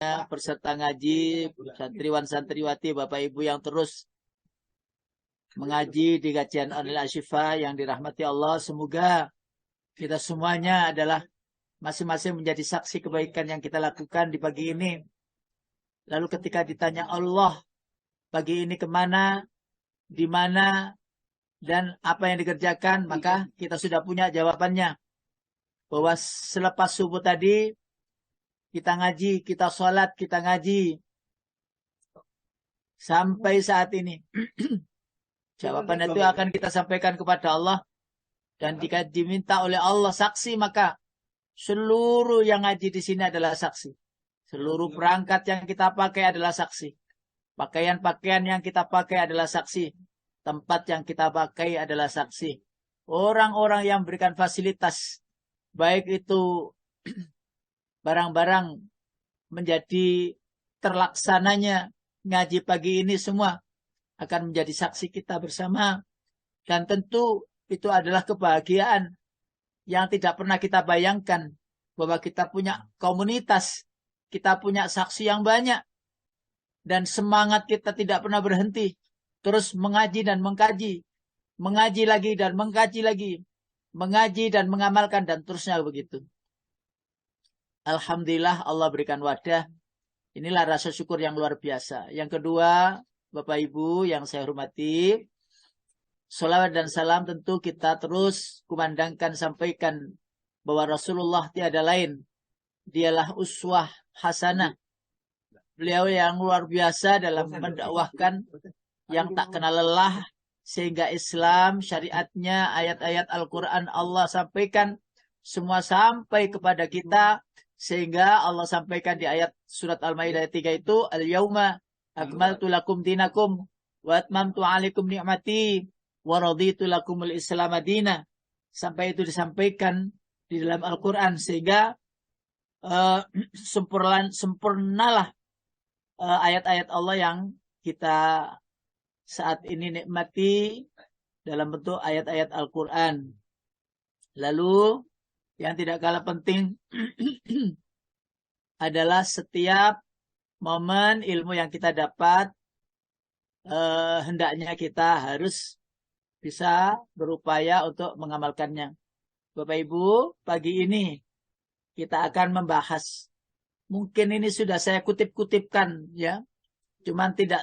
peserta ngaji, santriwan-santriwati, Bapak Ibu yang terus mengaji di kajian online Asyifa yang dirahmati Allah. Semoga kita semuanya adalah masing-masing menjadi saksi kebaikan yang kita lakukan di pagi ini. Lalu ketika ditanya Allah, pagi ini kemana, di mana, dan apa yang dikerjakan, maka kita sudah punya jawabannya. Bahwa selepas subuh tadi, kita ngaji, kita sholat, kita ngaji. Sampai saat ini. Jawaban itu akan kita sampaikan kepada Allah. Dan jika diminta oleh Allah saksi, maka seluruh yang ngaji di sini adalah saksi. Seluruh perangkat yang kita pakai adalah saksi. Pakaian-pakaian yang kita pakai adalah saksi. Tempat yang kita pakai adalah saksi. Orang-orang yang berikan fasilitas, baik itu barang-barang menjadi terlaksananya ngaji pagi ini semua akan menjadi saksi kita bersama. Dan tentu itu adalah kebahagiaan yang tidak pernah kita bayangkan bahwa kita punya komunitas, kita punya saksi yang banyak, dan semangat kita tidak pernah berhenti. Terus mengaji dan mengkaji, mengaji lagi dan mengkaji lagi, mengaji dan mengamalkan, dan terusnya begitu. Alhamdulillah Allah berikan wadah. Inilah rasa syukur yang luar biasa. Yang kedua, Bapak Ibu yang saya hormati, salawat dan salam tentu kita terus kumandangkan, sampaikan bahwa Rasulullah tiada lain. Dialah uswah hasanah. Beliau yang luar biasa dalam mendakwahkan, yang tak kenal lelah, sehingga Islam, syariatnya, ayat-ayat Al-Quran Allah sampaikan, semua sampai kepada kita, sehingga Allah sampaikan di ayat surat Al-Maidah 3 itu, Al-Yawma akmaltu lakum dinakum, wa atmamtu alaikum ni'mati, wa raditu lakumul Islam madina. Sampai itu disampaikan di dalam Al-Quran, sehingga sempurnalah ayat-ayat Allah yang kita saat ini nikmati dalam bentuk ayat-ayat Al-Quran. Lalu yang tidak kalah penting adalah setiap momen ilmu yang kita dapat, hendaknya kita harus bisa berupaya untuk mengamalkannya. Bapak Ibu, pagi ini kita akan membahas, mungkin ini sudah saya kutip-kutipkan ya, cuman tidak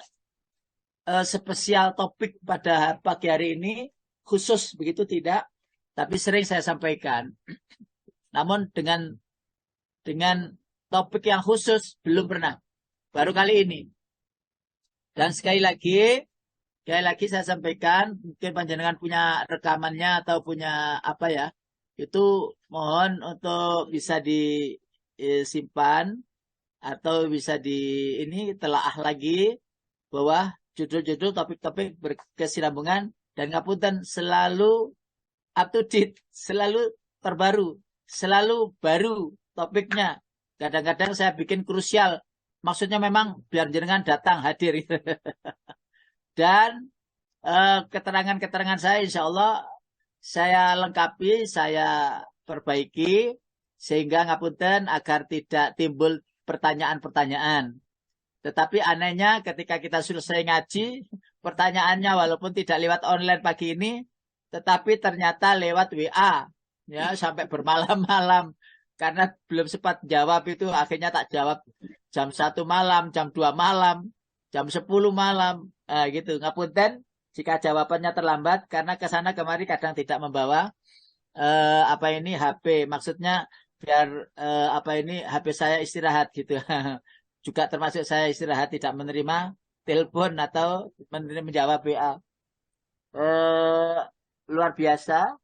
spesial topik pada pagi hari ini khusus begitu, tidak, tapi sering saya sampaikan. Namun dengan topik yang khusus belum pernah, baru kali ini. Dan sekali lagi saya sampaikan, mungkin panjenengan punya rekamannya atau punya apa ya, itu mohon untuk bisa disimpan atau bisa ini telaah lagi bahwa judul-judul topik-topik berkesinambungan dan ngapunten selalu up to date, selalu terbaru, selalu baru topiknya. Kadang-kadang saya bikin krusial, maksudnya memang biar jenengan datang hadir. Dan keterangan-keterangan saya insya Allah saya lengkapi, saya perbaiki, sehingga ngapunten agar tidak timbul pertanyaan-pertanyaan. Tetapi anehnya ketika kita selesai ngaji, pertanyaannya walaupun tidak lewat online pagi ini, tetapi ternyata lewat WA, ya sampai bermalam-malam. Karena belum sempat jawab itu, akhirnya tak jawab jam 1 malam, jam 2 malam, jam 10 malam, gitu. Ngapunten jika jawabannya terlambat, karena kesana kemari kadang tidak membawa HP. Maksudnya biar HP saya istirahat gitu. Juga termasuk saya istirahat, tidak menerima telepon atau menjawab WA. Luar biasa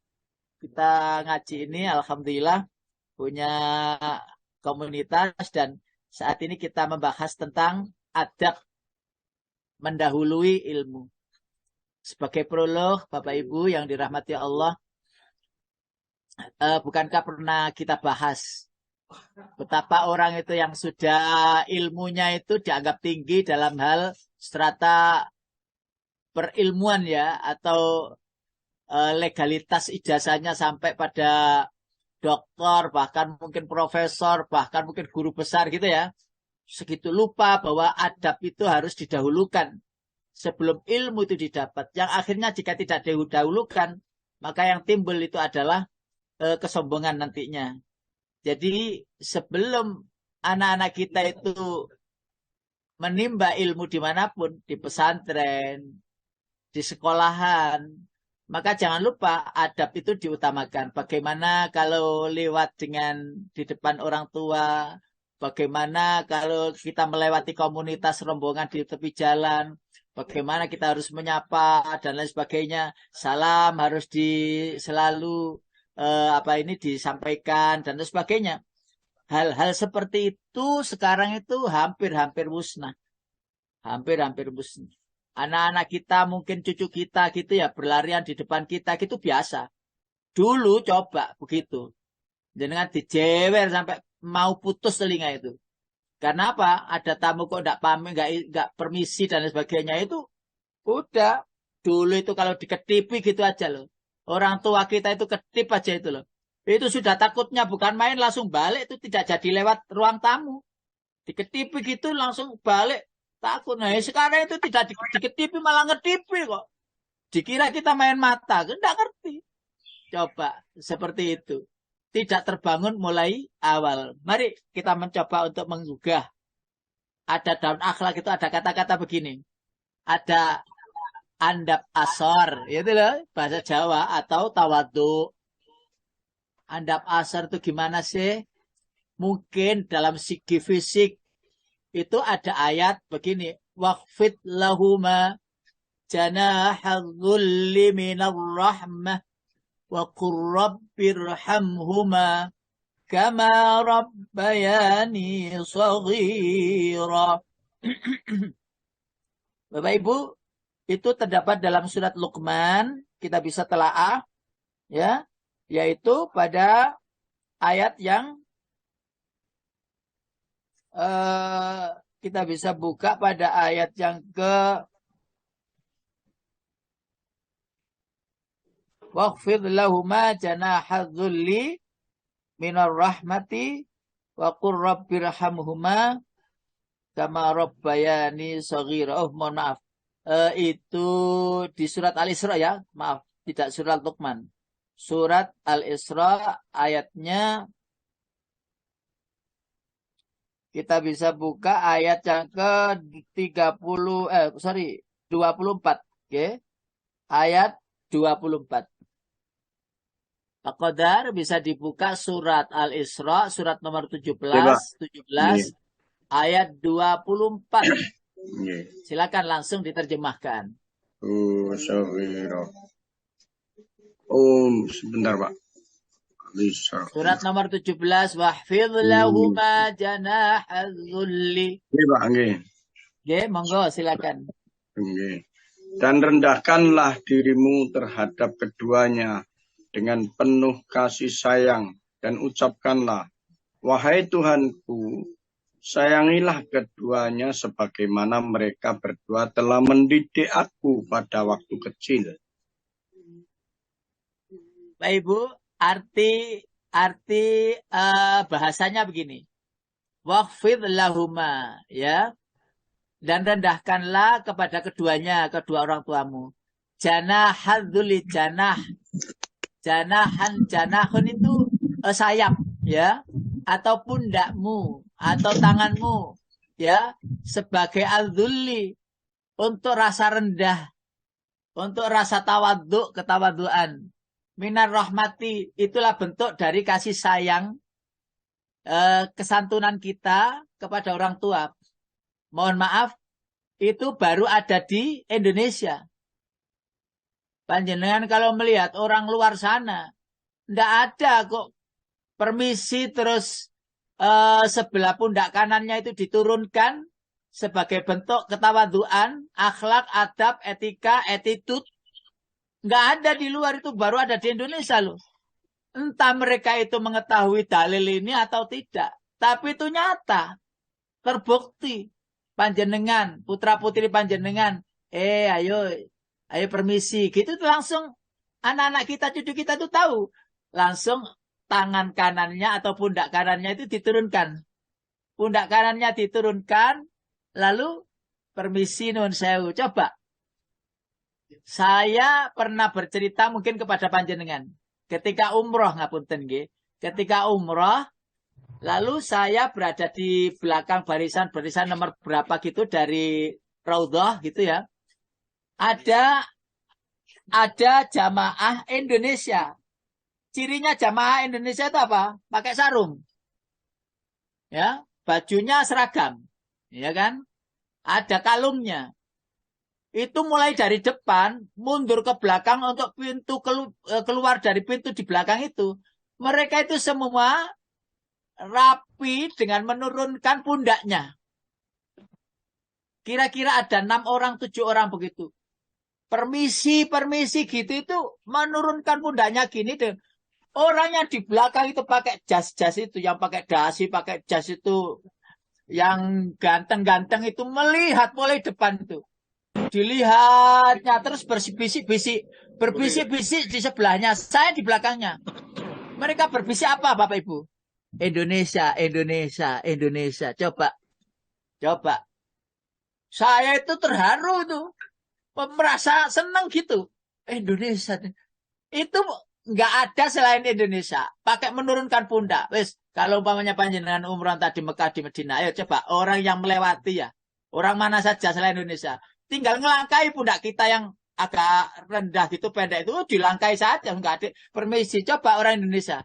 kita ngaji ini, alhamdulillah punya komunitas, dan saat ini kita membahas tentang adab mendahului ilmu. Sebagai prolog, Bapak Ibu yang dirahmati Allah, bukankah pernah kita bahas betapa orang itu yang sudah ilmunya itu dianggap tinggi dalam hal strata perilmuan ya, atau legalitas ijazahnya sampai pada doktor, bahkan mungkin profesor, bahkan mungkin guru besar gitu ya. segitu lupa bahwa adab itu harus didahulukan sebelum ilmu itu didapat. Yang akhirnya jika tidak didahulukan, maka yang timbul itu adalah kesombongan nantinya. Jadi sebelum anak-anak kita itu menimba ilmu dimanapun, di pesantren, di sekolahan, maka jangan lupa adab itu diutamakan. Bagaimana kalau lewat di depan orang tua, bagaimana kalau kita melewati komunitas rombongan di tepi jalan, bagaimana kita harus menyapa dan lain sebagainya. Salam harus selalu disampaikan dan lain sebagainya. Hal-hal seperti itu sekarang itu hampir-hampir musnah. Hampir-hampir musnah. Anak-anak kita, mungkin cucu kita gitu ya, berlarian di depan kita gitu biasa. Dulu coba begitu. Dengan dijewer sampai mau putus telinga itu. Karena apa? Ada tamu kok enggak pamit, enggak permisi dan sebagainya itu. Udah. Dulu itu kalau diketipi gitu aja loh. Orang tua kita itu ketip aja itu loh. Itu sudah takutnya bukan main langsung balik, itu tidak jadi lewat ruang tamu. Diketipi gitu langsung balik. Takut. Nah sekarang itu tidak diketipi malah ngetipi kok. Dikira kita main mata. Enggak ngerti. Coba seperti itu. Tidak terbangun mulai awal. Mari kita mencoba untuk menggugah. Ada dalam akhlak itu ada kata-kata begini. Ada andap asor. Itu loh bahasa Jawa atau tawadhu. Andap asar itu gimana sih? Mungkin dalam segi fisik itu ada ayat begini. Waqfid lahuma janahadzulli minar rahmah wa qur rabbirhamhuma kama rabbayani saghira. Bapak Ibu, itu terdapat dalam surat Luqman. Kita bisa telaah. Ya. Yaitu pada ayat yang kita bisa buka pada ayat yang ke waqfid lahuma janahadzulli minar rahmati wa qur rabbirhamhuma kama rabbayani shaghira. Oh, mohon maaf. Itu di surat Al-Isra ya. Maaf, tidak surat Luqman. Surat Al-Isra ayatnya kita bisa buka ayat yang ke 24. Oke. Ayat 24. Pak Qadar bisa dibuka surat Al-Isra surat nomor 17 ayat 24. Silakan langsung diterjemahkan. Sebentar Pak. Surat nomor 17. Wahfidh lahuma janahadzulli. Nggih Pak, nggih. Nggih, monggo silakan. Nggih. Dan rendahkanlah dirimu terhadap keduanya dengan penuh kasih sayang dan ucapkanlah, wahai Tuhanku, sayangilah keduanya sebagaimana mereka berdua telah mendidik aku pada waktu kecil. Pak Ibu, arti bahasanya begini. Waqfid lahuma, ya. Dan rendahkanlah kepada keduanya, kedua orang tuamu. Janahadzulli, janahun itu sayap, ya. Atau pundakmu, atau tanganmu, ya. Sebagai al-dhulli, untuk rasa rendah, untuk rasa tawadhu, ketawaduan. Minar rahmati, itulah bentuk dari kasih sayang, kesantunan kita kepada orang tua. Mohon maaf, itu baru ada di Indonesia. Panjenengan kalau melihat orang luar sana, tidak ada kok permisi terus sebelah pundak kanannya itu diturunkan sebagai bentuk ketawaduan, akhlak, adab, etika, attitude. Nggak ada di luar, itu baru ada di Indonesia loh. Entah mereka itu mengetahui dalil ini atau tidak. Tapi itu nyata. Terbukti. Panjenengan, putra-putri panjenengan. Ayo permisi. Gitu tuh langsung anak-anak kita, cucu kita tuh tahu. Langsung tangan kanannya atau pundak kanannya itu diturunkan. pundak kanannya diturunkan, lalu permisi nun sewu. Coba, saya pernah bercerita mungkin kepada panjenengan. Ketika umroh, ngapunten nggih. Ketika umroh, lalu saya berada di belakang barisan nomor berapa gitu dari Raudhah gitu ya. Ada jamaah Indonesia. Cirinya jamaah Indonesia itu apa? Pakai sarung. Ya, bajunya seragam. Ya kan? Ada kalungnya. Itu mulai dari depan, mundur ke belakang untuk keluar dari pintu di belakang itu. Mereka itu semua rapi dengan menurunkan pundaknya. Kira-kira ada 6 orang, 7 orang begitu. Permisi gitu itu menurunkan pundaknya gini deh. Orang yang di belakang itu pakai jas-jas itu, yang pakai dasi, pakai jas itu, yang ganteng-ganteng itu melihat mulai depan itu. Dilihatnya terus berbisik-bisik di sebelahnya, saya di belakangnya. Mereka berbisik apa Bapak Ibu? Indonesia. Coba. Saya itu terharu itu. Merasa senang gitu. Indonesia. Itu nggak ada selain Indonesia. Pakai menurunkan pundak. Wes, kalau umpamanya panjenengan umroh tadi Mekah di Medina, ayo coba orang yang melewati ya. Orang mana saja selain Indonesia. Tinggal ngelangkai pundak kita yang agak rendah gitu, pendek itu dilangkai saja. Nggak ada permisi. Coba orang Indonesia.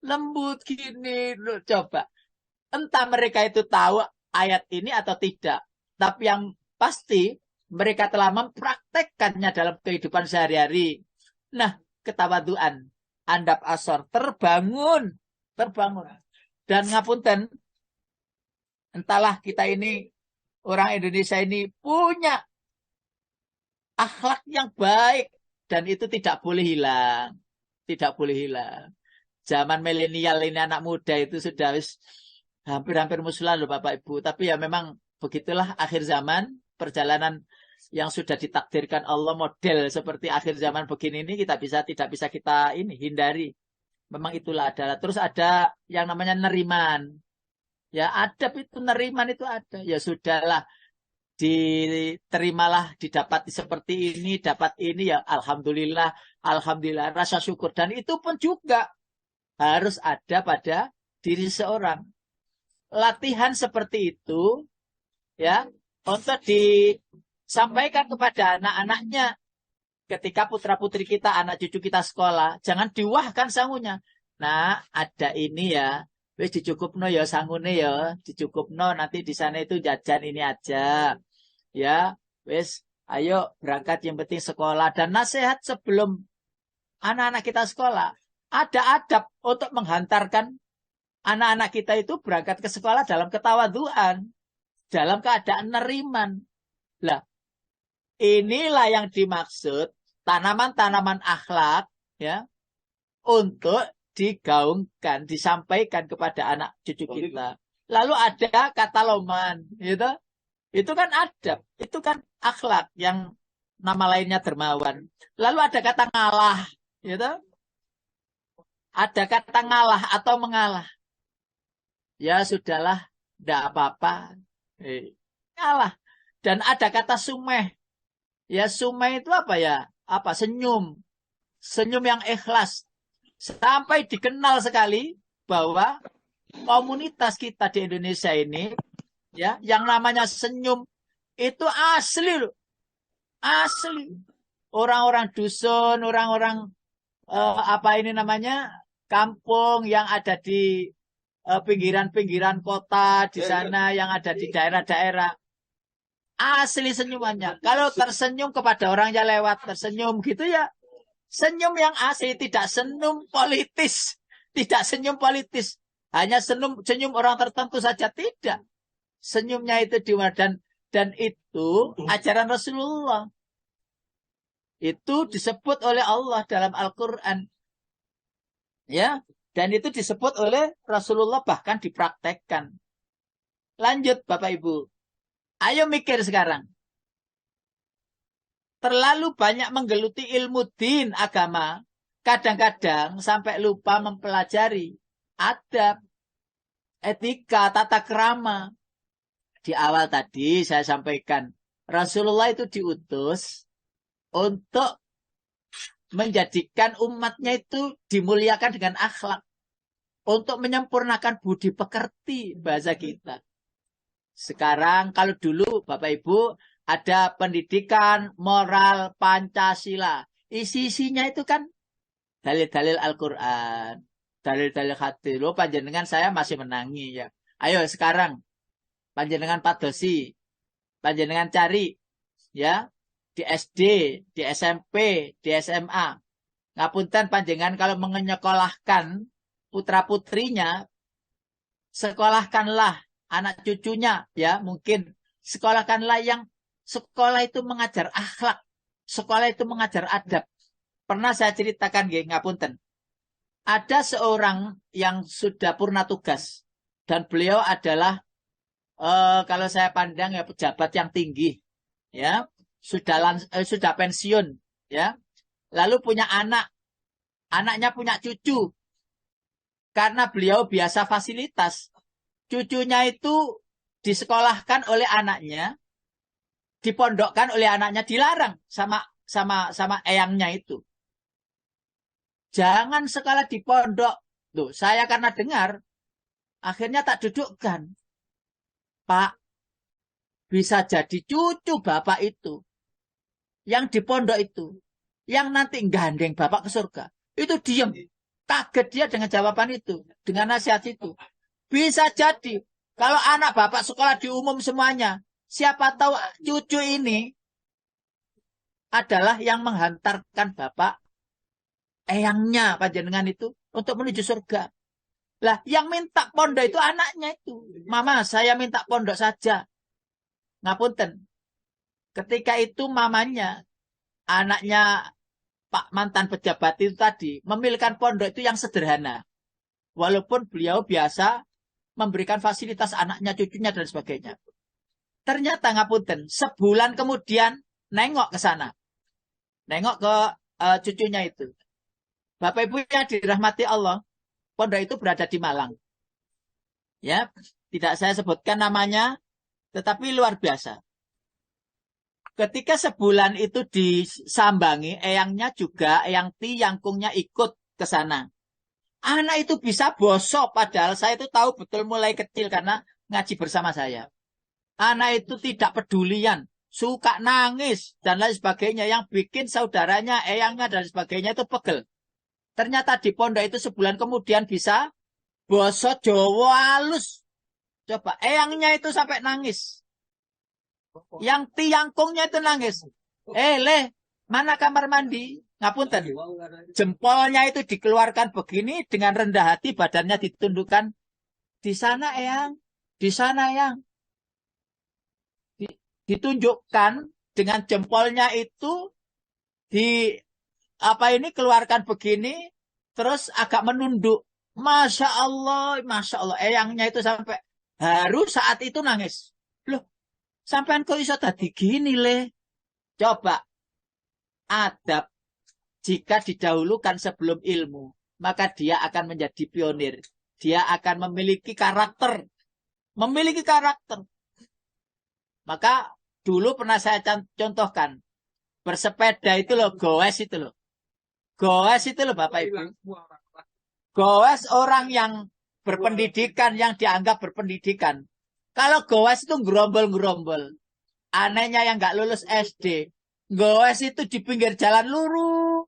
Lembut gini. Coba. Entah mereka itu tahu ayat ini atau tidak. Tapi yang pasti mereka telah mempraktekkannya dalam kehidupan sehari-hari. Nah, ketawaduan, andap asor, terbangun. Dan ngapunten, entahlah kita ini, orang Indonesia ini punya akhlak yang baik. Dan itu tidak boleh hilang. Zaman milenial ini anak muda itu sudah hampir muslim loh Bapak Ibu. Tapi ya memang begitulah akhir zaman, perjalanan yang sudah ditakdirkan Allah model seperti akhir zaman begini ini tidak bisa kita hindari. Memang itulah adalah. Terus ada yang namanya neriman. Ya adab itu neriman itu ada. Ya sudahlah, diterimalah, didapati seperti ini, dapat ini ya alhamdulillah, rasa syukur. Dan itu pun juga harus ada pada diri seorang. Latihan seperti itu ya untuk disampaikan kepada anak-anaknya ketika putra-putri kita, anak cucu kita sekolah, jangan diwahkan sangunya. Nah, ada ini ya, wis dicukupno ya sangune ya, dicukupno nanti di sana itu jajan ini aja. Ya, wis ayo berangkat yang penting sekolah. Dan nasihat sebelum anak-anak kita sekolah, ada adab untuk menghantarkan anak-anak kita itu berangkat ke sekolah dalam ketawaduan, dalam keadaan neriman. Lah, inilah yang dimaksud tanaman-tanaman akhlak ya untuk digaungkan, disampaikan kepada anak cucu kita. Lalu ada kata loman, gitu. Itu kan adab, itu kan akhlak yang nama lainnya dermawan. Lalu ada kata ngalah, gitu. Ada kata ngalah atau mengalah. Ya sudahlah, tidak apa-apa. Ngalah. Dan ada kata sumeh. Ya sumeh itu apa ya? Apa? Senyum. Senyum yang ikhlas. Sampai dikenal sekali bahwa komunitas kita di Indonesia ini, ya, yang namanya senyum itu asli loh. Asli. Orang-orang dusun, orang-orang apa ini namanya? Kampung yang ada di pinggiran-pinggiran kota di sana, yang ada di daerah-daerah. Asli senyumannya. Kalau tersenyum kepada orang yang lewat, tersenyum gitu ya. Senyum yang asli, tidak senyum politis. Tidak senyum politis. Hanya senyum orang tertentu saja, tidak. Senyumnya itu dan itu ajaran Rasulullah. Itu disebut oleh Allah dalam Al-Quran. Ya, dan itu disebut oleh Rasulullah, bahkan dipraktekkan. Lanjut Bapak Ibu. Ayo mikir sekarang. Terlalu banyak menggeluti ilmu din agama. Kadang-kadang sampai lupa mempelajari adab. etika, tata krama. Di awal tadi saya sampaikan, Rasulullah itu diutus untuk menjadikan umatnya itu dimuliakan dengan akhlak. Untuk menyempurnakan budi pekerti bahasa kita. Sekarang kalau dulu Bapak Ibu ada pendidikan moral Pancasila. Isi-isinya itu kan dalil-dalil Al-Quran. Dalil-dalil hadis. Loh, panjenengan saya masih menangi ya. Ayo sekarang panjenengan padosi. Panjenengan cari ya di SD, di SMP, di SMA. Ngapunten panjenengan kalau menyekolahkan putra-putrinya, sekolahkanlah anak cucunya ya, mungkin sekolahkanlah yang sekolah itu mengajar akhlak, sekolah itu mengajar adab. Pernah saya ceritakan nggih, ngapunten. Ada seorang yang sudah purna tugas dan beliau adalah kalau saya pandang ya pejabat yang tinggi ya, sudah pensiun ya. Lalu punya anak, anaknya punya cucu. Karena beliau biasa fasilitas, cucunya itu disekolahkan oleh anaknya, dipondokkan oleh anaknya, dilarang sama eyangnya itu. Jangan sekolah di pondok. Tuh, saya karena dengar, akhirnya tak dudukkan. Pak, bisa jadi cucu bapak itu, yang di pondok itu, yang nanti gandeng bapak ke surga. Itu diem. Kaget dia dengan jawaban itu, dengan nasihat itu. Bisa jadi, kalau anak bapak sekolah di umum semuanya, siapa tahu cucu ini adalah yang menghantarkan bapak, eyangnya panjenengan itu, untuk menuju surga. Lah, yang minta pondok itu anaknya itu. Mama, saya minta pondok saja. Ngapunten. Ketika itu mamanya, anaknya Pak mantan pejabat itu tadi, memilihkan pondok itu yang sederhana. Walaupun beliau biasa memberikan fasilitas anaknya, cucunya, dan sebagainya. Ternyata ngapunten, sebulan kemudian nengok ke sana. Nengok ke cucunya itu. Bapak Ibu yang dirahmati Allah, pondok itu berada di Malang. Ya, tidak saya sebutkan namanya, tetapi luar biasa. Ketika sebulan itu disambangi, eyangnya juga, eyang yangkungnya ikut ke sana. Anak itu bisa bosok, padahal saya itu tahu betul mulai kecil karena ngaji bersama saya. Anak itu tidak pedulian, suka nangis, dan lain sebagainya. Yang bikin saudaranya, eyangnya, dan sebagainya itu pegel. Ternyata di pondok itu sebulan kemudian bisa bosok Jawa halus. Coba, eyangnya itu sampai nangis. Yang tiangkungnya itu nangis. Mana kamar mandi? Ngapunten. Jempolnya itu dikeluarkan begini dengan rendah hati, badannya ditundukkan. Di sana, Eyang. Di sana, Eyang. Ditunjukkan dengan jempolnya itu keluarkan begini, terus agak menunduk. Masya Allah, Masya Allah. Eyangnya itu sampai haru saat itu nangis. Loh, sampean kok iso tadi gini, Le? Coba, adab jika didahulukan sebelum ilmu, maka dia akan menjadi pionir. Dia akan memiliki karakter. Memiliki karakter. Maka dulu pernah saya contohkan. Bersepeda itu loh, goes itu loh. Goes itu loh Bapak Ibu. Goes orang yang berpendidikan, yang dianggap berpendidikan. Kalau goes itu gerombol-gerombol. Anehnya yang nggak lulus SD. Goes itu di pinggir jalan lurus.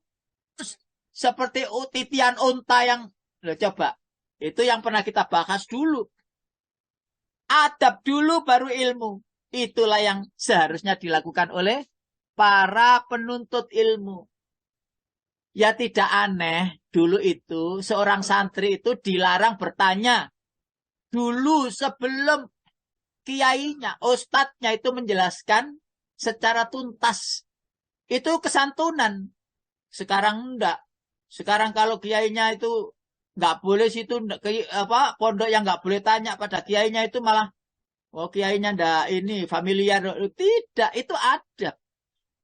Seperti titian unta yang... Loh, coba. Itu yang pernah kita bahas dulu. Adab dulu baru ilmu. Itulah yang seharusnya dilakukan oleh para penuntut ilmu. Ya tidak aneh. Dulu itu seorang santri itu dilarang bertanya. Dulu sebelum kiainya, ustadznya itu menjelaskan secara tuntas. Itu kesantunan. Sekarang enggak. Sekarang kalau kiainya itu enggak boleh situ, pondok yang enggak boleh tanya pada kiainya itu malah, oh kiainya enggak ini familiar. Tidak, itu ada.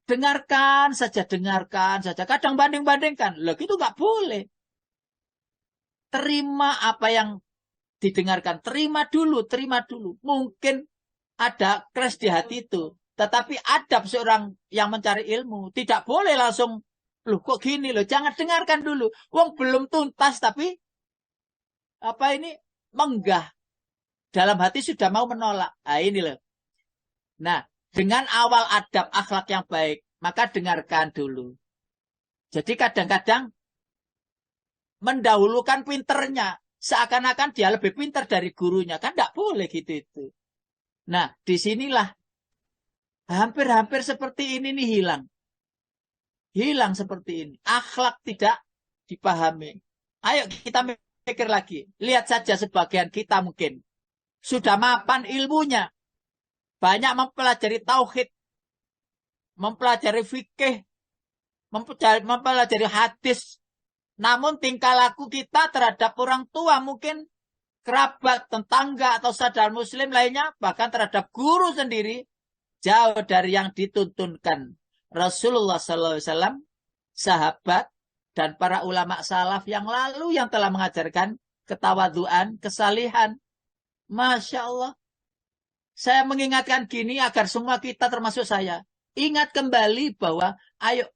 Dengarkan saja. Kadang banding-bandingkan. Loh, itu enggak boleh. Terima apa yang didengarkan. Terima dulu, terima dulu. Mungkin ada crash di hati itu. Tetapi adab seorang yang mencari ilmu. Tidak boleh langsung, loh kok gini loh. Jangan dengarkan dulu. Wong belum tuntas tapi apa ini menggah. Dalam hati sudah mau menolak. Nah ini loh. Nah, dengan awal adab akhlak yang baik, maka dengarkan dulu. Jadi kadang-kadang mendahulukan pinternya. Seakan-akan dia lebih pintar dari gurunya. Kan tidak boleh gitu itu. Nah, disinilah hampir-hampir seperti ini nih hilang. Hilang seperti ini. Akhlak tidak dipahami. Ayo kita mikir lagi. Lihat saja sebagian kita mungkin. Sudah mapan ilmunya. Banyak mempelajari tauhid. Mempelajari fikih. Mempelajari hadis. Namun tingkah laku kita terhadap orang tua mungkin kerabat, tetangga, atau saudara muslim lainnya, bahkan terhadap guru sendiri, jauh dari yang dituntunkan Rasulullah SAW, sahabat, dan para ulama salaf yang lalu yang telah mengajarkan ketawaduan, kesalihan. Masya Allah. Saya mengingatkan gini agar semua kita termasuk saya. Ingat kembali bahwa ayo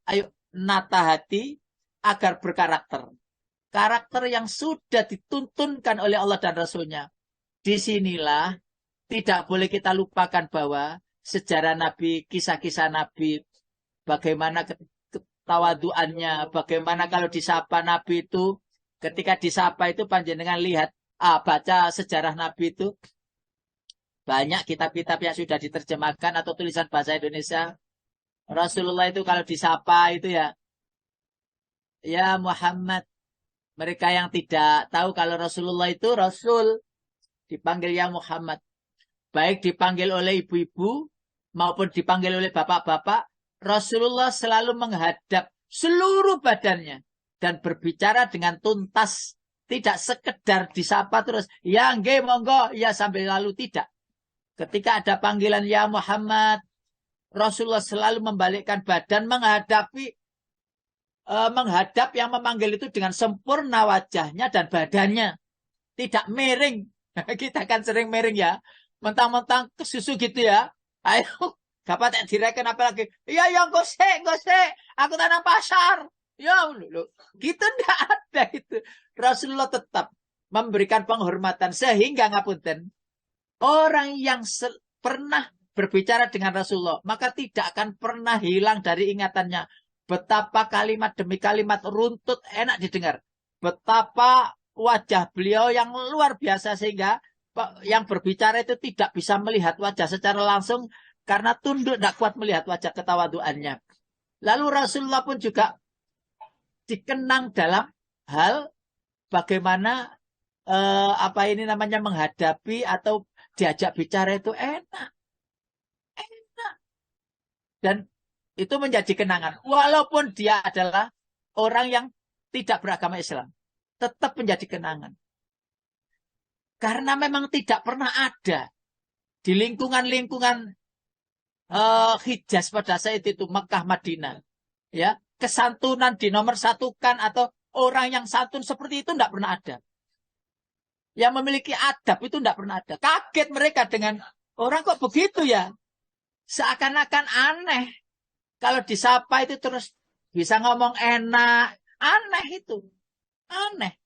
nata hati, agar berkarakter. Karakter yang sudah dituntunkan oleh Allah dan Rasulnya. Disinilah tidak boleh kita lupakan bahwa sejarah Nabi, kisah-kisah Nabi, bagaimana ketawaduannya, bagaimana kalau disapa Nabi itu, ketika disapa itu panjenengan lihat, baca sejarah Nabi itu, banyak kitab-kitab yang sudah diterjemahkan atau tulisan bahasa Indonesia. Rasulullah itu kalau disapa itu ya Muhammad. Mereka yang tidak tahu kalau Rasulullah itu Rasul, dipanggil ya Muhammad. Baik dipanggil oleh ibu-ibu maupun dipanggil oleh bapak-bapak, Rasulullah selalu menghadap seluruh badannya dan berbicara dengan tuntas. Tidak sekedar disapa terus, ya nggih monggo, ya sambil lalu, tidak. Ketika ada panggilan ya Muhammad, Rasulullah selalu membalikkan badan menghadap yang memanggil itu dengan sempurna wajahnya dan badannya. Tidak miring. Kita kan sering miring ya. Mentang-mentang kesusu gitu ya. Ayo, dapat direken apa lagi? Iya, yang gosek. Aku tanam pasar. Ya, gitu enggak ada itu. Rasulullah tetap memberikan penghormatan sehingga ngapunten. Orang yang pernah berbicara dengan Rasulullah, maka tidak akan pernah hilang dari ingatannya. Betapa kalimat demi kalimat runtut enak didengar. Betapa wajah beliau yang luar biasa sehingga yang berbicara itu tidak bisa melihat wajah secara langsung karena tunduk tidak kuat melihat wajah ketawaduannya. Lalu Rasulullah pun juga dikenang dalam hal bagaimana menghadapi atau diajak bicara itu enak. Dan itu menjadi kenangan. Walaupun dia adalah orang yang tidak beragama Islam. Tetap menjadi kenangan. Karena memang tidak pernah ada di lingkungan-lingkungan Hijaz pada saat itu, Mekah, Madinah. Ya, kesantunan dinomor satukan atau orang yang santun seperti itu tidak pernah ada. Yang memiliki adab itu tidak pernah ada. Kaget mereka dengan orang kok begitu ya. Seakan-akan aneh. Kalau disapa itu terus bisa ngomong enak. Aneh itu. Aneh.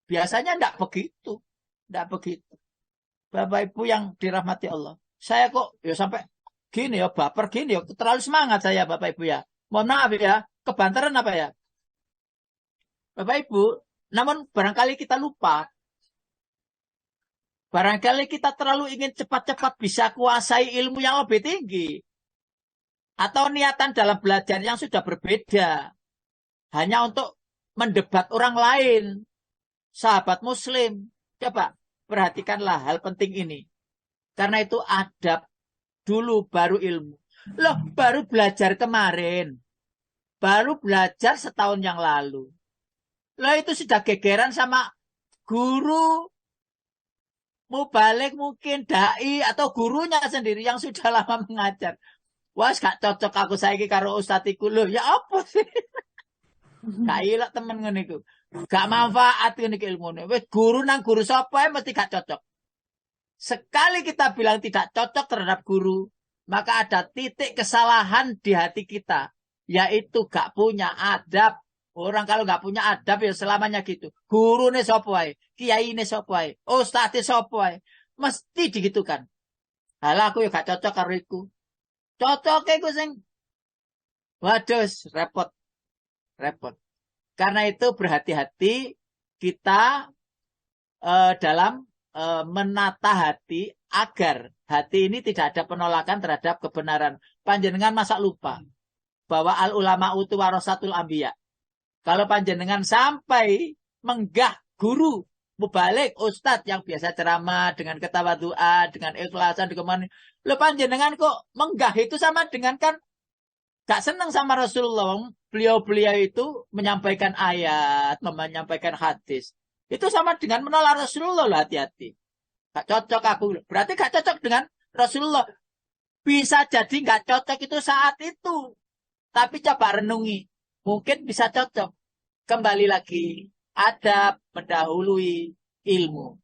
Biasanya tidak begitu. Tidak begitu. Bapak Ibu yang dirahmati Allah. Saya kok ya sampai gini ya, baper gini ya. Terlalu semangat saya Bapak Ibu ya. Mohon maaf ya. Kebantaran apa ya? Bapak Ibu. Namun barangkali kita lupa. Barangkali kita terlalu ingin cepat-cepat bisa kuasai ilmu yang lebih tinggi. Atau niatan dalam belajar yang sudah berbeda. Hanya untuk mendebat orang lain. Sahabat muslim. Coba perhatikanlah hal penting ini. Karena itu adab dulu baru ilmu. Loh, baru belajar kemarin. Baru belajar setahun yang lalu. Loh, itu sudah gegeran sama guru. Mubalik mungkin dai atau gurunya sendiri yang sudah lama mengajar. Wah, gak cocok aku saiki karo ustaz iku lho. Ya apa sih? Gak ilok temen ngono iku. Gak manfaat ini ilmu. Wes guru nang guru sapa mesti gak cocok. Sekali kita bilang tidak cocok terhadap guru, maka ada titik kesalahan di hati kita, yaitu gak punya adab. Orang kalau gak punya adab ya selamanya gitu. Guru nih sapa kiai nih sapa ustadz nih sapa mesti digitukan. Halah aku ya gak cocok karo iku. Cocoke iku sing waduh repot, repot. Karena itu berhati-hati kita dalam menata hati agar hati ini tidak ada penolakan terhadap kebenaran. Panjenengan masa lupa bahwa al ulama itu warasatul anbiya. Kalau panjenengan sampai menggah guru mubalik ustadz yang biasa ceramah dengan ketawaduan, dengan ikhlasan, dengan lo panjenengan kok menggah itu sama dengan kan gak senang sama Rasulullah. Beliau-beliau itu menyampaikan ayat, menyampaikan hadis. Itu sama dengan menolak Rasulullah loh, hati-hati. Gak cocok aku. Berarti gak cocok dengan Rasulullah. Bisa jadi gak cocok itu saat itu. Tapi coba renungi. Mungkin bisa cocok. Kembali lagi. Adab mendahului ilmu.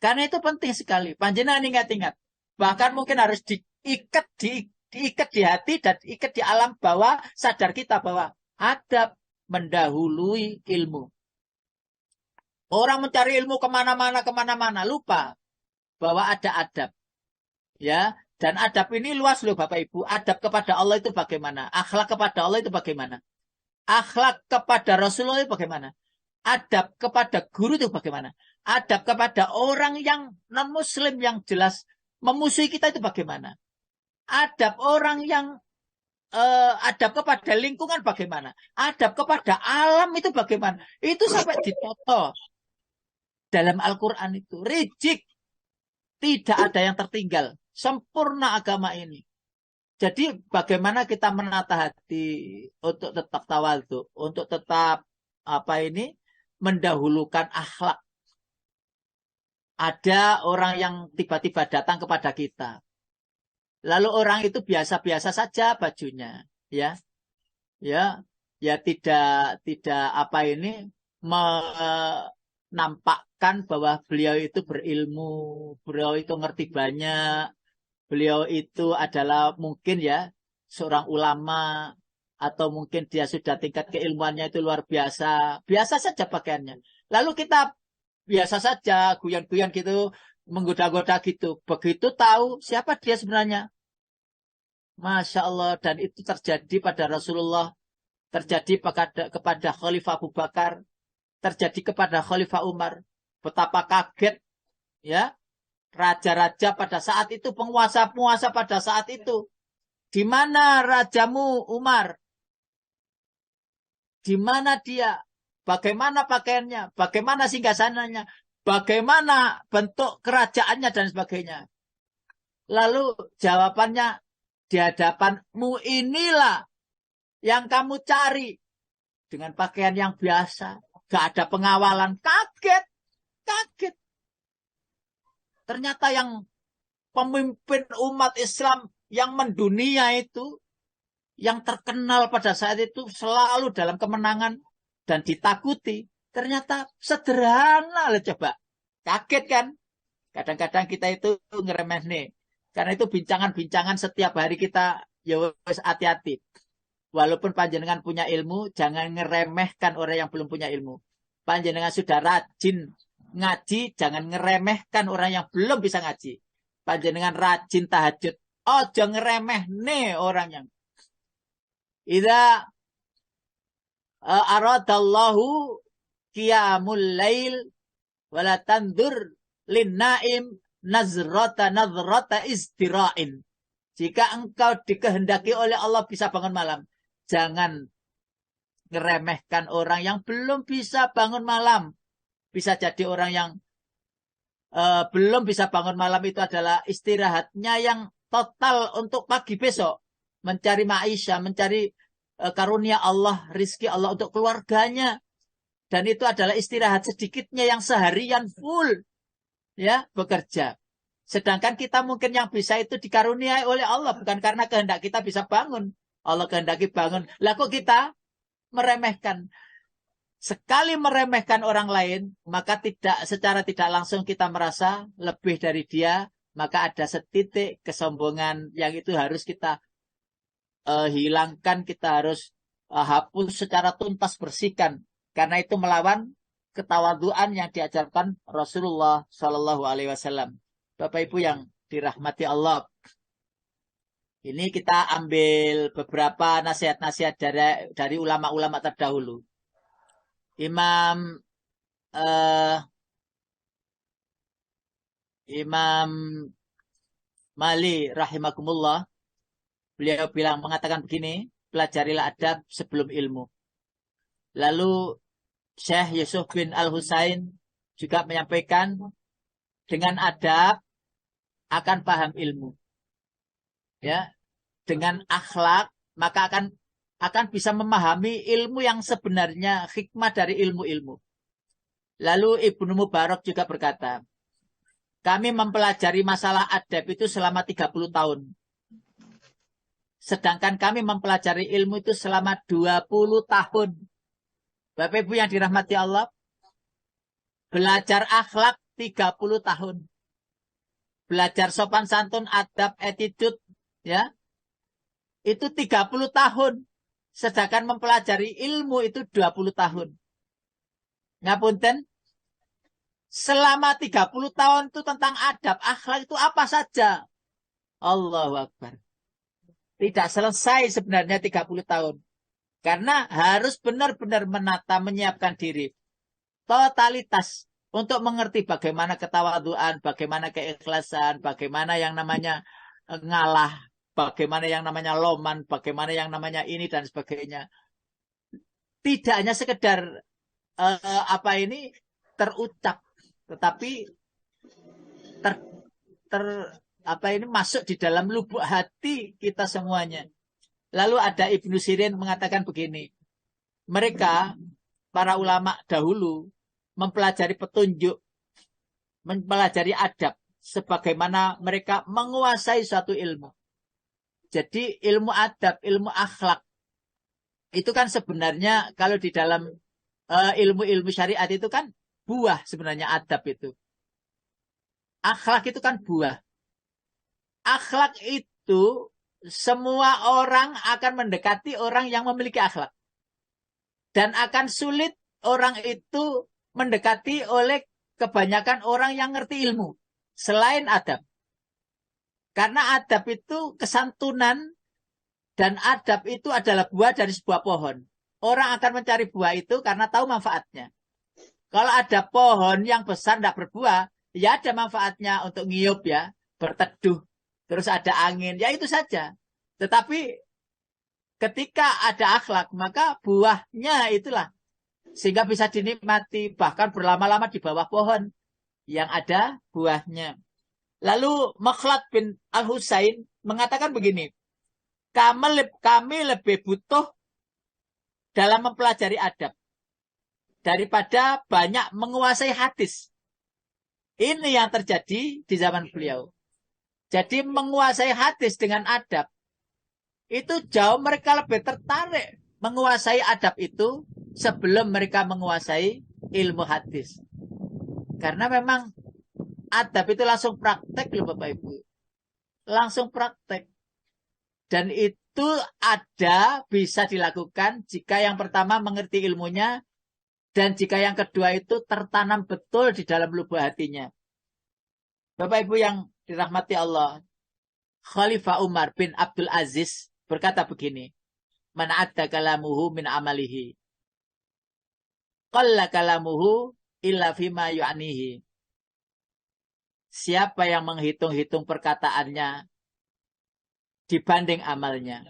Karena itu penting sekali. Panjenengan ingat-ingat. Bahkan mungkin harus diikat di hati dan diikat di alam bawah sadar kita bahwa adab mendahului ilmu. Orang mencari ilmu kemana-mana, lupa bahwa ada adab. Ya, dan adab ini luas loh Bapak Ibu. Adab kepada Allah itu bagaimana? Akhlak kepada Allah itu bagaimana? Akhlak kepada Rasulullah itu bagaimana? Adab kepada guru itu bagaimana? Adab kepada orang yang non-muslim yang jelas memusuhi kita itu bagaimana? Adab orang yang adab kepada lingkungan bagaimana? Adab kepada alam itu bagaimana? Itu sampai ditoto dalam Al-Quran itu. Rijik. Tidak ada yang tertinggal. Sempurna agama ini. Jadi bagaimana kita menata hati untuk tetap tawadhu, untuk tetap mendahulukan akhlak. Ada orang yang tiba-tiba datang kepada kita. Lalu orang itu biasa-biasa saja bajunya, ya, tidak menampakkan bahwa beliau itu berilmu, beliau itu ngerti banyak, beliau itu adalah mungkin ya seorang ulama atau mungkin dia sudah tingkat keilmuannya itu luar biasa, biasa saja pakaiannya. Lalu kita biasa saja guyon-guyon gitu, menggoda-goda gitu. Begitu tahu siapa dia sebenarnya. Masya Allah, dan itu terjadi pada Rasulullah, terjadi kepada Khalifah Abu Bakar, terjadi kepada Khalifah Umar. Betapa kaget, ya, raja-raja pada saat itu, penguasa-penguasa pada saat itu. Di mana rajamu Umar? Di mana dia? Bagaimana pakaiannya? Bagaimana singgasananya? Bagaimana bentuk kerajaannya dan sebagainya? Lalu jawabannya, di hadapanmu inilah yang kamu cari. Dengan pakaian yang biasa. Gak ada pengawalan. Kaget. Kaget. Ternyata yang pemimpin umat Islam yang mendunia itu, yang terkenal pada saat itu selalu dalam kemenangan dan ditakuti. Ternyata sederhana lah coba. Kaget kan? Kadang-kadang kita itu ngeremeh nih. Karena itu bincangan-bincangan setiap hari kita ya wis hati-hati. Walaupun panjenengan punya ilmu, jangan ngeremehkan orang yang belum punya ilmu. Panjenengan sudah rajin ngaji, jangan ngeremehkan orang yang belum bisa ngaji. Panjenengan rajin tahajud, jangan ngeremeh nih orang yang. Idza aradallahu qiyamul lail wala tandur lin naim nazrata istira'in. Jika engkau dikehendaki oleh Allah bisa bangun malam, jangan ngeremehkan orang yang belum bisa bangun malam. Bisa jadi orang yang belum bisa bangun malam itu adalah istirahatnya yang total untuk pagi besok. Mencari maisha, mencari karunia Allah, rizki Allah untuk keluarganya. Dan itu adalah istirahat sedikitnya yang seharian full. Ya, bekerja. Sedangkan kita mungkin yang bisa itu dikaruniai oleh Allah. Bukan karena kehendak kita bisa bangun. Allah kehendaki bangun. Lah kok kita meremehkan. sekali meremehkan orang lain, maka secara tidak langsung kita merasa lebih dari dia, maka ada setitik kesombongan yang itu harus kita hilangkan, kita harus hapus secara tuntas, bersihkan. Karena itu melawan ketawaduan yang diajarkan Rasulullah Shallallahu Alaihi Wasallam. Bapak Ibu yang dirahmati Allah, ini kita ambil beberapa nasihat-nasihat dari ulama-ulama terdahulu. Imam Mali rahimakumullah, beliau mengatakan begini, pelajarilah adab sebelum ilmu. Lalu Syekh Yusuf bin Al-Husain juga menyampaikan, dengan adab akan paham ilmu. Ya, dengan akhlak maka akan bisa memahami ilmu yang sebenarnya, hikmah dari ilmu-ilmu. Lalu Ibnu Mubarak juga berkata, kami mempelajari masalah adab itu selama 30 tahun. Sedangkan kami mempelajari ilmu itu selama 20 tahun. Bapak Ibu yang dirahmati Allah, belajar akhlak 30 tahun. Belajar sopan santun, adab, attitude, ya, itu 30 tahun. Sedangkan mempelajari ilmu itu 20 tahun. Ngapunten, selama 30 tahun itu tentang adab, akhlak itu apa saja. Allahu Akbar. Tidak selesai sebenarnya 30 tahun. Karena harus benar-benar menata, menyiapkan diri. Totalitas untuk mengerti bagaimana ketawaduan, bagaimana keikhlasan, bagaimana yang namanya ngalah, bagaimana yang namanya loman, bagaimana yang namanya ini dan sebagainya. Tidak hanya sekedar terucap, tetapi masuk di dalam lubuk hati kita semuanya. Lalu ada Ibnu Sirin mengatakan begini, mereka para ulama dahulu mempelajari petunjuk, mempelajari adab, sebagaimana mereka menguasai suatu ilmu. Jadi ilmu adab, ilmu akhlak, itu kan sebenarnya kalau di dalam ilmu-ilmu syariat itu kan buah sebenarnya adab itu. Akhlak itu kan buah. Akhlak itu semua orang akan mendekati orang yang memiliki akhlak. Dan akan sulit orang itu mendekati oleh kebanyakan orang yang ngerti ilmu. Selain adab. Karena adab itu kesantunan dan adab itu adalah buah dari sebuah pohon. Orang akan mencari buah itu karena tahu manfaatnya. Kalau ada pohon yang besar tidak berbuah, ya ada manfaatnya untuk ngiyup ya, berteduh. Terus ada angin, ya itu saja. Tetapi ketika ada akhlak, maka buahnya itulah. Sehingga bisa dinikmati, bahkan berlama-lama di bawah pohon yang ada buahnya. Lalu Makhlad bin Al-Husain mengatakan begini, kami lebih butuh dalam mempelajari adab daripada banyak menguasai hadis. Ini yang terjadi di zaman beliau. Jadi menguasai hadis dengan adab, itu jauh mereka lebih tertarik menguasai adab itu sebelum mereka menguasai ilmu hadis. Karena memang adab itu langsung praktek loh Bapak Ibu. Langsung praktek. Dan itu bisa dilakukan jika yang pertama mengerti ilmunya, dan jika yang kedua itu tertanam betul di dalam lubuk hatinya. Bapak Ibu yang dirahmati Allah, Khalifah Umar bin Abdul Aziz berkata begini, man adda kalamuhu min amalihi, qalla kalamuhu illa fima yu'anihi. Siapa yang menghitung-hitung perkataannya dibanding amalnya,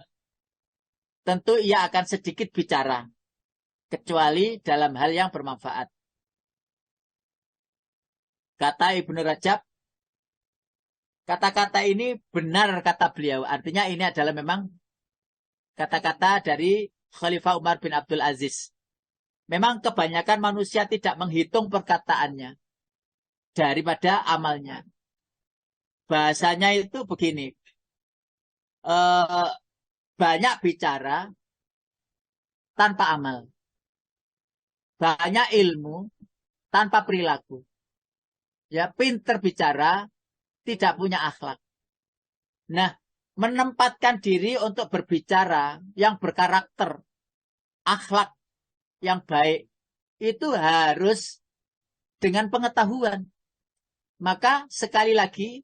tentu ia akan sedikit bicara, kecuali dalam hal yang bermanfaat. Kata Ibnu Rajab, kata-kata ini benar kata beliau. Artinya ini adalah memang kata-kata dari Khalifah Umar bin Abdul Aziz. Memang kebanyakan manusia tidak menghitung perkataannya daripada amalnya. Bahasanya itu begini, banyak bicara tanpa amal. banyak ilmu tanpa perilaku. Ya, pinter bicara, tidak punya akhlak. Nah, menempatkan diri untuk berbicara yang berkarakter, akhlak yang baik, itu harus dengan pengetahuan. Maka sekali lagi,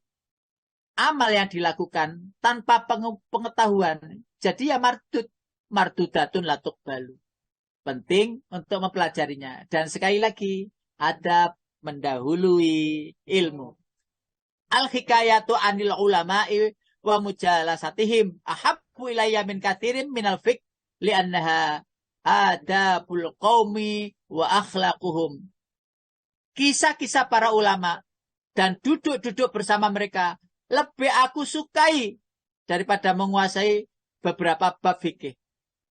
amal yang dilakukan tanpa pengetahuan, jadi ya mardudatun latuk balu. Penting untuk mempelajarinya. Dan sekali lagi, adab mendahului ilmu. Al-hikayatu anil ulama'i wa mujalasatihim ahabbu ilayya min kathirin minal fiqh li'annaha adabul qawmi wa akhlaquhum. Kisah-kisah para ulama dan duduk-duduk bersama mereka lebih aku sukai daripada menguasai beberapa bab fikih.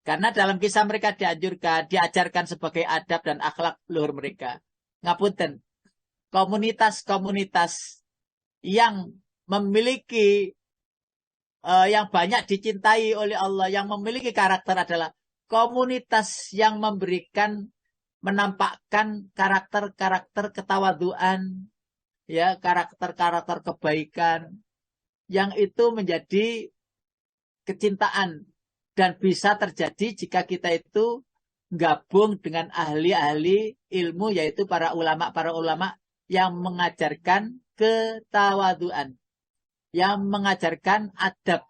Karena dalam kisah mereka diajarkan sebagai adab dan akhlak luhur mereka. Ngapunten, komunitas-komunitas yang memiliki yang banyak dicintai oleh Allah, yang memiliki karakter adalah komunitas yang menampakkan karakter-karakter ketawaduan, ya, karakter-karakter kebaikan, yang itu menjadi kecintaan dan bisa terjadi jika kita itu gabung dengan ahli-ahli ilmu, yaitu para ulama yang mengajarkan ketawaduan, yang mengajarkan adab,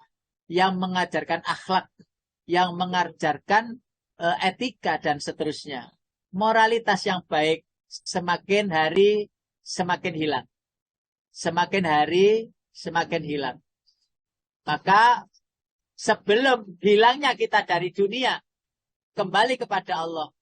yang mengajarkan akhlak, yang mengajarkan etika dan seterusnya. Moralitas yang baik semakin hari semakin hilang. Semakin hari semakin hilang. Maka sebelum hilangnya kita dari dunia, kembali kepada Allah.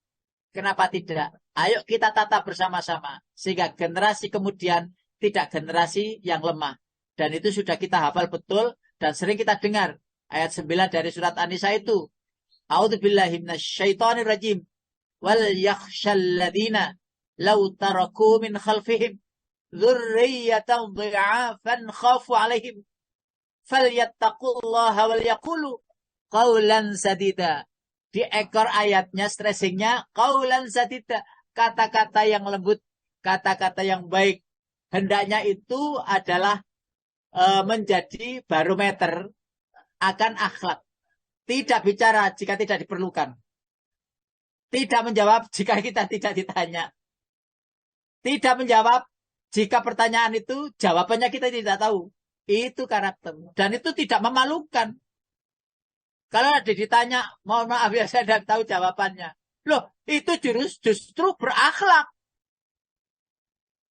Kenapa tidak? Ayo kita tata bersama-sama. Sehingga generasi kemudian tidak generasi yang lemah. Dan itu sudah kita hafal betul dan sering kita dengar. Ayat 9 dari surat An-Nisa itu. A'udzubillahi minasyaitonir rajim. Wal yakhshal ladzina law taraku min khalfihim dzurriyyatan dhi'afan khafu 'alaihim falyattaqullaha wal yaqulu qaulan sadida. Di ekor ayatnya, stressingnya, qaulan sadida, kata-kata yang lembut, kata-kata yang baik. Hendaknya itu adalah menjadi barometer akan akhlak. Tidak bicara jika tidak diperlukan. Tidak menjawab jika kita tidak ditanya. Tidak menjawab jika pertanyaan itu jawabannya kita tidak tahu. Itu karakter. Dan itu tidak memalukan. Kalau ada ditanya, mohon maaf ya saya tidak tahu jawabannya. Loh, itu justru berakhlak.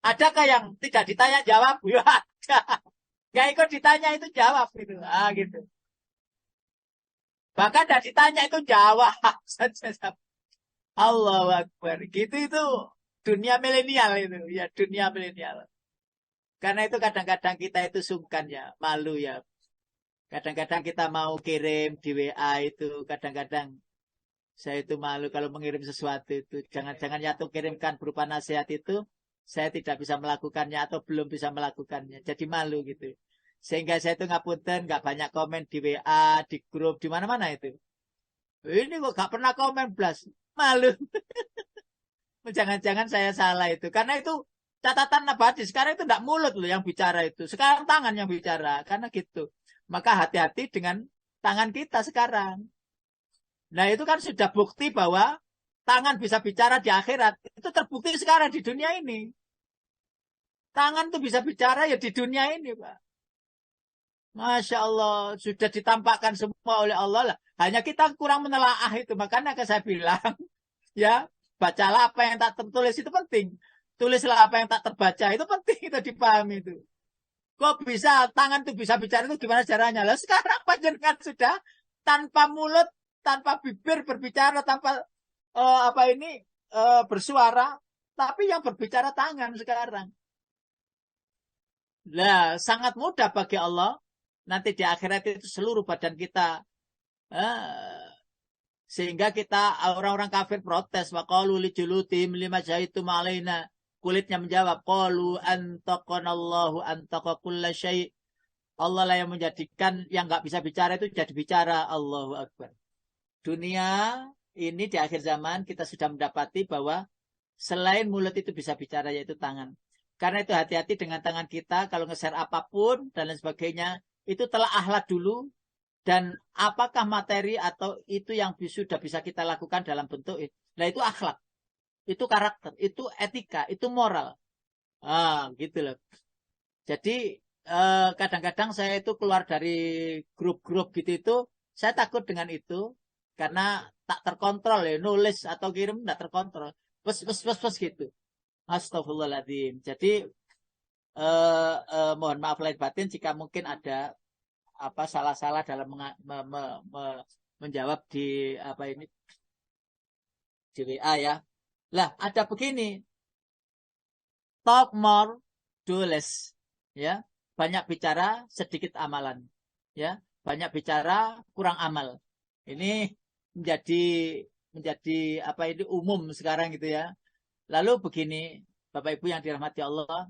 Adakah yang tidak ditanya jawab? Ya ada. Gak ikut ditanya itu jawab gitu. Gitu. Bahkan tidak ditanya itu jawab. Allahu Akbar. Gitu itu dunia milenial itu. Ya, dunia milenial. Karena itu kadang-kadang kita itu sungkan ya, malu ya. Kadang-kadang kita mau kirim di WA itu, kadang-kadang saya itu malu kalau mengirim sesuatu itu. Jangan-jangan ya tuh kirimkan berupa nasihat itu, saya tidak bisa melakukannya atau belum bisa melakukannya. Jadi malu gitu. Sehingga saya itu ngapunten, nggak banyak komen di WA, di grup, di mana-mana itu. Ini kok nggak pernah komen, Blas. Malu. Jangan-jangan saya salah itu. Karena itu catatan nabati. Sekarang itu tidak mulut loh yang bicara itu. Sekarang tangan yang bicara. Karena gitu. Maka hati-hati dengan tangan kita sekarang. Nah itu kan sudah bukti bahwa tangan bisa bicara di akhirat. Itu terbukti sekarang di dunia ini. Tangan tuh bisa bicara ya di dunia ini, Pak. Masya Allah. Sudah ditampakkan semua oleh Allah lah. Hanya kita kurang menelaah itu. Makanya saya bilang, ya, bacalah apa yang tak tertulis itu penting. Tulislah apa yang tak terbaca. Itu penting, itu dipahami itu. Kok bisa tangan tuh bisa bicara itu gimana caranya? Lah sekarang panjenengan sudah tanpa mulut, tanpa bibir berbicara, tanpa bersuara, tapi yang berbicara tangan sekarang. Lah sangat mudah bagi Allah. Nanti di akhirat itu seluruh badan kita sehingga kita orang-orang kafir protes wa qalu li julutim lima jahidtum alaina. Kulitnya menjawab, qalu antaqanallahu antaqa kulla syai'. Allah lah yang menjadikan yang nggak bisa bicara itu jadi bicara. Allahu Akbar. Dunia ini di akhir zaman kita sudah mendapati bahwa selain mulut itu bisa bicara, yaitu tangan. Karena itu hati-hati dengan tangan kita, kalau nge-share apapun dan lain sebagainya, itu telaahlah dulu, dan apakah materi atau itu yang sudah bisa kita lakukan dalam bentuk itu. Nah itu akhlak, itu karakter, itu etika, itu moral. Gitu loh. Jadi kadang-kadang saya itu keluar dari grup-grup gitu itu, saya takut dengan itu, karena tak terkontrol ya, nulis atau kirim tidak terkontrol. Pes gitu. Astagfirullahaladzim. Jadi mohon maaf lahir batin jika mungkin ada apa salah-salah dalam menjawab di apa ini di WA ya. Lah ada begini, talk more, do less, ya. Banyak bicara, sedikit amalan, ya. Banyak bicara, kurang amal. Ini menjadi apa ini umum sekarang gitu ya. Lalu begini, Bapak Ibu yang dirahmati Allah,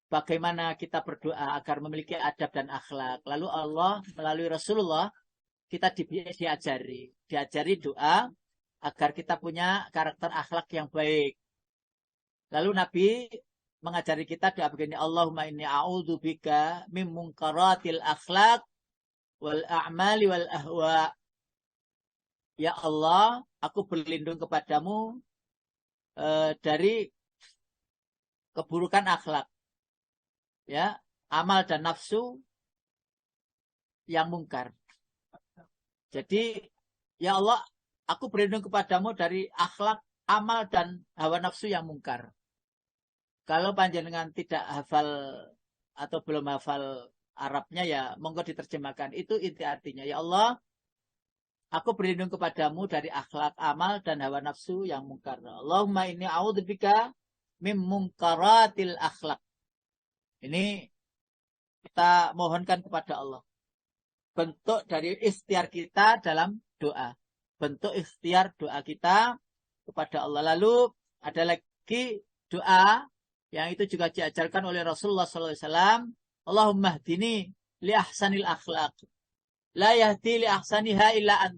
bagaimana kita berdoa agar memiliki adab dan akhlak. Lalu Allah melalui Rasulullah kita diajari doa agar kita punya karakter akhlak yang baik. Lalu Nabi mengajari kita doa begini, Allahumma inni a'udzubika min munkaratil akhlak wal a'mali wal ahwa. Ya Allah, aku berlindung kepadamu dari keburukan akhlak, ya, amal dan nafsu yang mungkar. Jadi, ya Allah, aku berlindung kepadamu dari akhlak, amal dan hawa nafsu yang mungkar. Kalau panjenengan tidak hafal atau belum hafal Arabnya, ya monggo diterjemahkan. Itu inti artinya. Ya Allah, aku berlindung kepadamu dari akhlak, amal dan hawa nafsu yang mungkar. Allahumma inni a'udzubika mim munkaratil akhlak. Ini kita mohonkan kepada Allah. Bentuk dari ikhtiar kita dalam doa. Bentuk ikhtiar doa kita kepada Allah. Lalu ada lagi doa yang itu juga diajarkan oleh Rasulullah SAW. Allahumma hdini li ahsanil akhlaq. La yahdi li ahsaniha illa ant.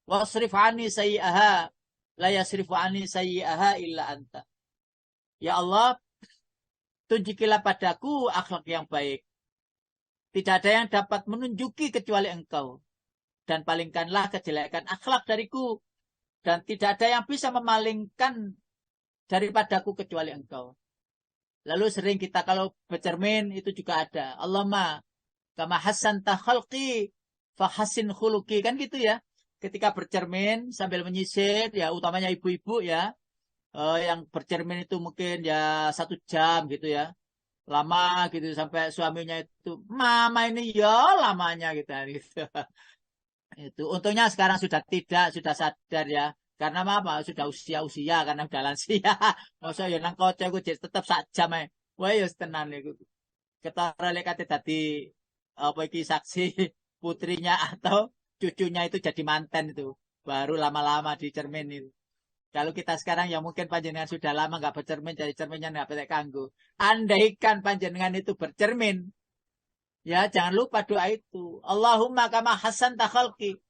Wasrif anni sayyi'aha. La yasrifu anni sayyi'aha illa anta. Ya Allah, tunjukilah padaku akhlak yang baik. Tidak ada yang dapat menunjuki kecuali engkau. Dan palingkanlah kejelekan akhlak dariku. Dan tidak ada yang bisa memalingkan daripadaku kecuali engkau. Lalu sering kita kalau bercermin itu juga ada. Allahumma kama hassanta khalqi fahassin khuluqi. Kan gitu ya. Ketika bercermin sambil menyisir, ya utamanya ibu-ibu ya. Yang bercermin itu mungkin ya 1 jam gitu ya. Lama gitu sampai suaminya itu, mama ini ya lamanya gitu. Itu untungnya sekarang sudah tidak, sudah sadar ya. Karena apa? Sudah usia-usia, karena udah lansia. Masa ya nang kocok aku tetap 1 jam ae. Wah ya tenan iku. Ketara lek kate dadi apa iki saksi putrinya atau cucunya itu jadi manten itu. Baru lama-lama di cermin itu. Kalau kita sekarang ya mungkin panjenengan sudah lama nggak bercermin, jadi cerminnya nggak pakai kanggo. Andaikan panjenengan itu bercermin, ya jangan lupa doa itu. Allahumma kama hasan takhalqi.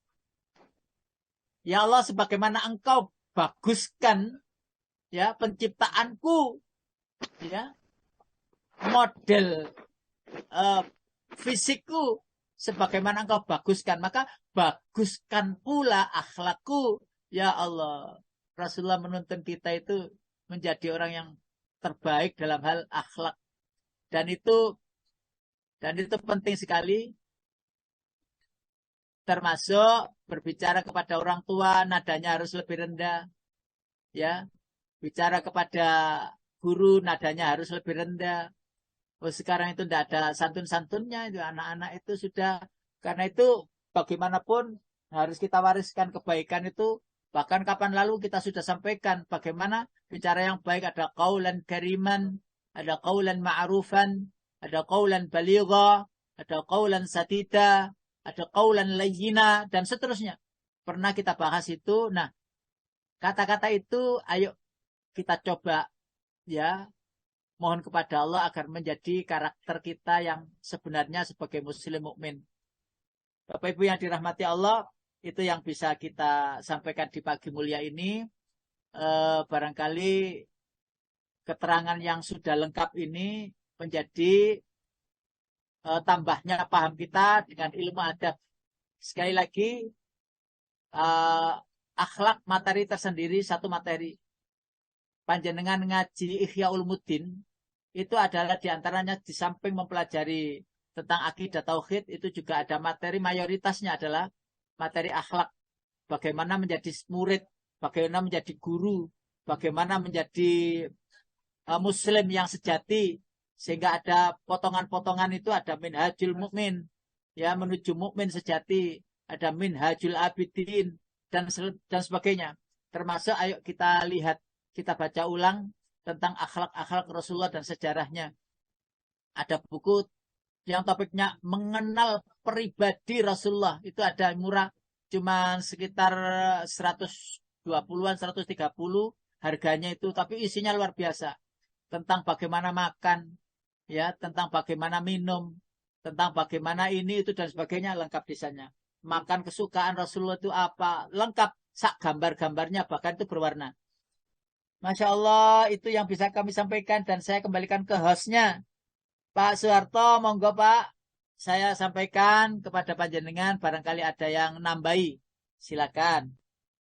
Ya Allah, sebagaimana engkau baguskan ya penciptaanku, ya model fisikku sebagaimana engkau baguskan, maka baguskan pula akhlakku. Ya Allah, Rasulullah menuntun kita itu menjadi orang yang terbaik dalam hal akhlak, dan itu penting sekali. Termasuk berbicara kepada orang tua, nadanya harus lebih rendah. Ya, bicara kepada guru, nadanya harus lebih rendah. Oh, sekarang itu tidak ada santun-santunnya, itu anak-anak itu sudah. Karena itu bagaimanapun harus kita wariskan kebaikan itu. Bahkan kapan lalu kita sudah sampaikan bagaimana bicara yang baik, ada qaulan kariman, ada qaulan ma'rufan, ada qaulan baligha, ada qaulan sadida, ada qaulan layyina, dan seterusnya. Pernah kita bahas itu. Nah, kata-kata itu ayo kita coba ya, mohon kepada Allah agar menjadi karakter kita yang sebenarnya sebagai muslim mukmin. Bapak Ibu yang dirahmati Allah, itu yang bisa kita sampaikan di pagi mulia ini. barangkali keterangan yang sudah lengkap ini menjadi tambahnya paham kita dengan ilmu adab. Sekali lagi, akhlak materi tersendiri, satu materi. Panjenengan ngaji Ihya Ulumuddin, itu adalah diantaranya di samping mempelajari tentang akidah tauhid, itu juga ada materi, mayoritasnya adalah materi akhlak. Bagaimana menjadi murid, bagaimana menjadi guru, bagaimana menjadi muslim yang sejati, sehingga ada potongan-potongan itu, ada minhajul mukmin, ya, menuju mukmin sejati, ada minhajul abidin, dan sebagainya. Termasuk ayo kita lihat, kita baca ulang tentang akhlak-akhlak Rasulullah dan sejarahnya. Ada buku yang topiknya mengenal pribadi Rasulullah, itu ada murah, cuma sekitar 120-an, 130 harganya itu, tapi isinya luar biasa. Tentang bagaimana makan, ya, tentang bagaimana minum, tentang bagaimana ini, itu, dan sebagainya, lengkap di sana. Makan kesukaan Rasulullah itu apa, lengkap, sak gambar-gambarnya, bahkan itu berwarna. Masya Allah, itu yang bisa kami sampaikan, dan saya kembalikan ke hostnya. Pak Soeharto, monggo Pak, saya sampaikan kepada panjenengan, barangkali ada yang nambahi. Silakan.